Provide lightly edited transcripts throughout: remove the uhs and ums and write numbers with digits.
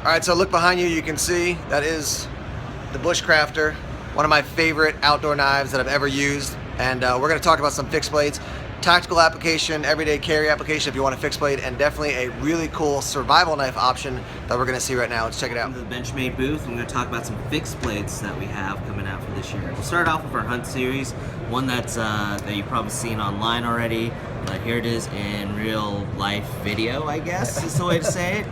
Alright, so look behind you, you can see that is the Bushcrafter, one of my favorite outdoor knives that I've ever used. And we're going to talk about some fixed blades, tactical application, everyday carry application if you want a fixed blade, and definitely a really cool survival knife option that we're going to see right now. Let's check it out. The Benchmade booth, and we're going to talk about some fixed blades that we have coming out for this year. We'll start off with our hunt series, one that's that you've probably seen online already, but here it is in real life video, I guess is the way to say it.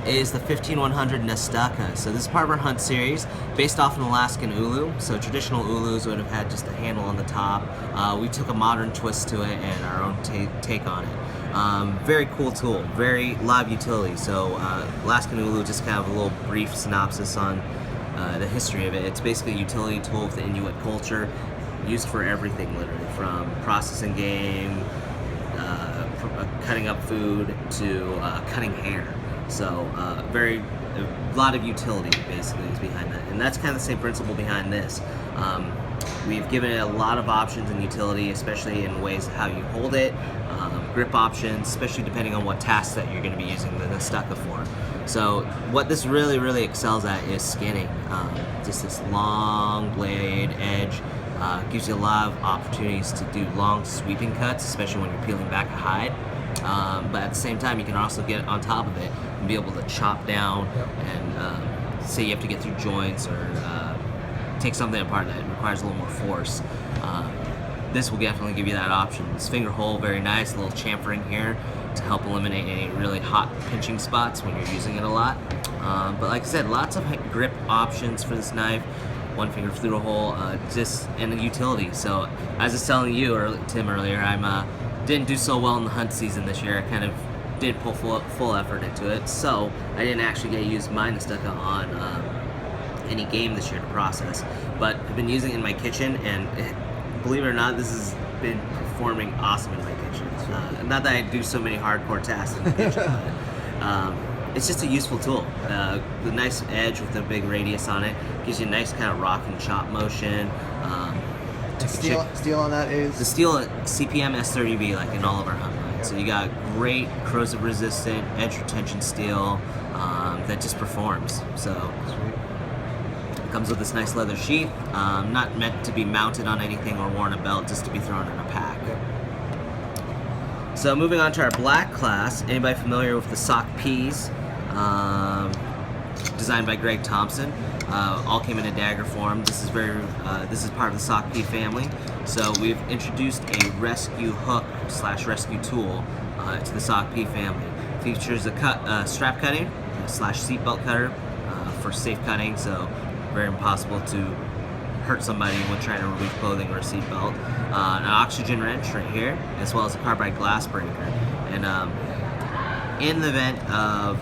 Is the 15100 Nestaka. So this is part of our hunt series, based off an Alaskan ulu. So traditional ulus would have had just a handle on the top. We took a modern twist to it and our own take on it. Very cool tool, very live utility. So Alaskan ulu, just kind of a little brief synopsis on the history of it. It's basically a utility tool of the Inuit culture, used for everything literally, from processing game, cutting up food, to cutting hair. So a lot of utility basically is behind that, and that's kind of the same principle behind this. We've given it a lot of options and utility, especially in ways of how you hold it, grip options, especially depending on what tasks that you're going to be using the Nestaka for. So what this really excels at is skinning. Just this long blade edge gives you a lot of opportunities to do long sweeping cuts, especially when you're peeling back a hide. But at the same time, you can also get on top of it and be able to chop down and say you have to get through joints or take something apart that requires a little more force. This will definitely give you that option. This finger hole, very nice, a little chamfering here to help eliminate any really hot pinching spots when you're using it a lot. But like I said, lots of grip options for this knife. One finger through a hole, and a utility. So as I was telling you, Tim, earlier, didn't do so well in the hunt season this year. I kind of did pull full effort into it, so I didn't actually get to use my Nestaka on any game this year to process. But I've been using it in my kitchen, and believe it or not, this has been performing awesome in my kitchen. Not that I do so many hardcore tasks in the kitchen, but it's just a useful tool. The nice edge with the big radius on it gives you a nice kind of rock and chop motion. Steel on that is? The steel CPM S30V, like in all of our hunt lines. So you got great corrosive resistant edge retention steel that just performs. So it comes with this nice leather sheath, not meant to be mounted on anything or worn a belt, just to be thrown in a pack. So moving on to our black class, anybody familiar with the sock P's? Designed by Greg Thompson. All came in a dagger form. This is part of the sock P family. So we've introduced a rescue hook / rescue tool to the sock P family. Features a strap cutting / seatbelt cutter for safe cutting. So very impossible to hurt somebody when trying to remove clothing or a seatbelt. An oxygen wrench right here, as well as a carbide glass breaker. And in the event of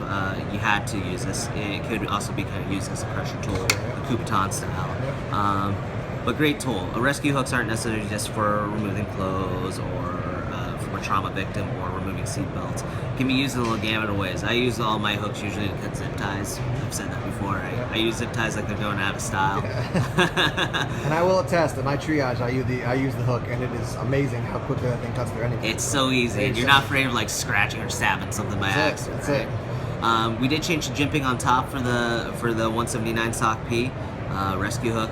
you had to use this, it could also be kind of used as a pressure tool, a Coupeton style. But great tool. Rescue hooks aren't necessarily just for removing clothes or from a trauma victim or removing seatbelts. It can be used in a little gamut of ways. I use all my hooks usually to cut zip ties. I've said that before. I use zip ties like they're going out of style. And I will attest that my triage, I use the hook, and it is amazing how quickly that thing cuts through anything. It's so easy. You're not afraid of like scratching or stabbing something by accident. That's it. We did change the jimping on top for the 179 sock P rescue hook.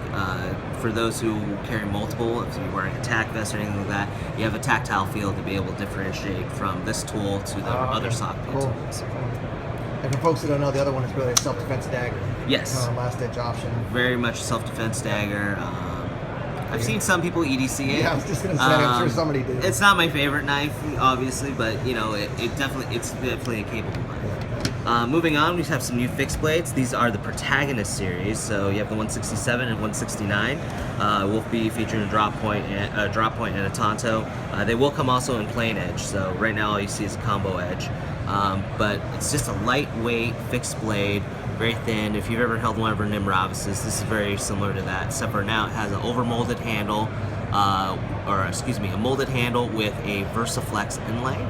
For those who carry multiple, if you're wearing a tack vest or anything like that, you have a tactile feel to be able to differentiate from this tool to the other sock P tools. And for folks who don't know, the other one is really a self-defense dagger. Yes. Last edge option. Very much self-defense dagger. I've seen some people EDC it. Yeah, I was just gonna say, I'm sure somebody did. It's not my favorite knife, obviously, but you know, it's definitely a capable knife. Moving on, we have some new fixed blades. These are the Protagonist series. So you have the 167 and 169. Will be featuring a drop point and a Tonto. They will come also in plain edge. So right now all you see is a combo edge. But it's just a lightweight fixed blade, very thin. If you've ever held one of our Arvensis, this is very similar to that, except for now it has an overmolded handle, a molded handle with a VersaFlex inlay.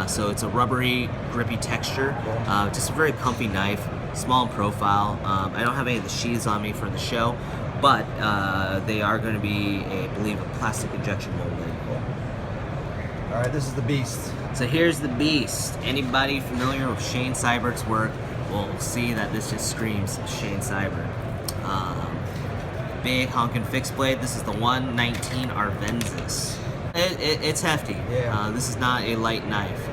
So it's a rubbery, grippy texture. Just a very comfy knife, small in profile. I don't have any of the sheaths on me for the show, but they are going to be, I believe, a plastic injection molded. All right, this is the beast. So here's the beast. Anybody familiar with Shane Seibert's work will see that this just screams Shane Cyber. Big honkin' fixed blade. This is the 119 Arvensis. It's hefty. Yeah. This is not a light knife.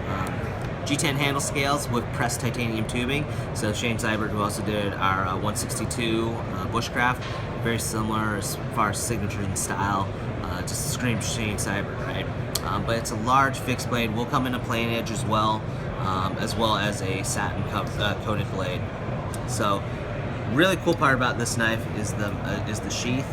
G10 handle scales with pressed titanium tubing. So Shane Cyber, who also did our 162 Bushcraft, very similar as far as signature and style. Just screams Shane Cyber, right? But it's a large fixed blade. Will come in a plain edge as well as a satin coated blade. So, really cool part about this knife is the sheath.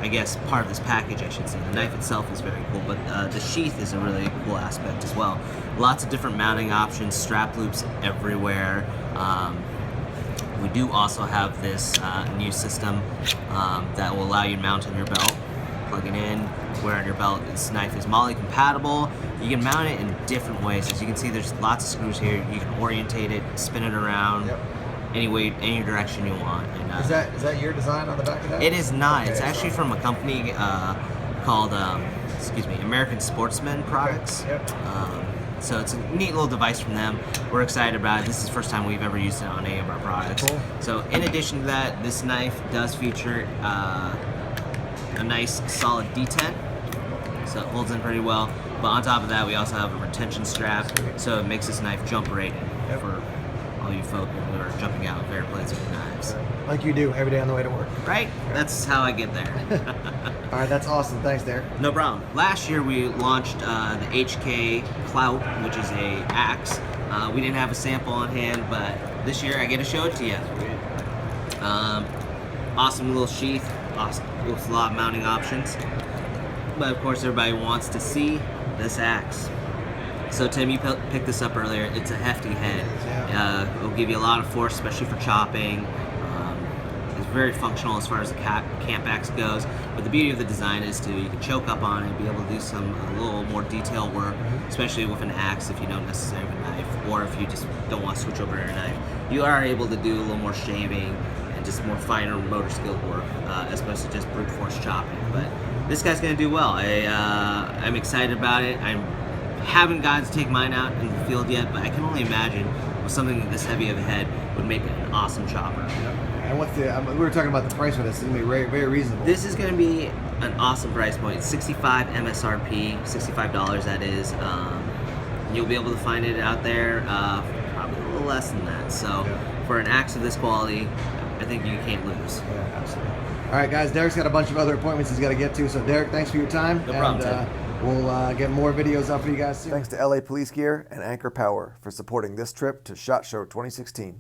I guess part of this package, I should say. The knife itself is very cool, but the sheath is a really cool aspect as well. Lots of different mounting options, strap loops everywhere. We do also have this new system that will allow you to mount on your belt. Plug it in, wear on your belt. This knife is MOLLE compatible. You can mount it in different ways. As you can see, there's lots of screws here. You can orientate it, spin it around. Yep. Any way, any direction you want. And, is that your design on the back of that? It is not. Okay, it's actually from a company called American Sportsman Products. Okay. Yep. So it's a neat little device from them. We're excited about it. This is the first time we've ever used it on any of our products. Cool. So in addition to that, this knife does feature a nice solid detent. So it holds in pretty well. But on top of that, we also have a retention strap. So it makes this knife jump rated for all you folk who are jumping out of airplanes with knives. Like you do every day on the way to work. Right? That's how I get there. All right, that's awesome. Thanks, Derek. No problem. Last year we launched the HK Clout, which is a axe. We didn't have a sample on hand, but this year I get to show it to you. Awesome little sheath, awesome with a lot of mounting options. But of course everybody wants to see this axe. So Tim, you picked this up earlier. It's a hefty head. It'll give you a lot of force, especially for chopping. It's very functional as far as the camp axe goes. But the beauty of the design is you can choke up on it, be able to do a little more detail work, especially with an axe if you don't necessarily have a knife, or if you just don't want to switch over to a knife. You are able to do a little more shaving and just more finer motor skilled work, as opposed to just brute force chopping. But this guy's gonna do well. I'm excited about it. I haven't gotten to take mine out in the field yet, but I can only imagine with something this heavy of a head would make it an awesome chopper. And what's we were talking about the price for this. It's gonna be very, very reasonable. This is gonna be an awesome price point. $65 MSRP, $65 that is. You'll be able to find it out there probably a little less than that. So for an axe of this quality, I think you can't lose. Yeah, absolutely. All right, guys. Derek's got a bunch of other appointments he's got to get to. So Derek, thanks for your time. No problem, Tim. We'll get more videos up for you guys soon. Thanks to LA Police Gear and Anchor Power for supporting this trip to SHOT Show 2016.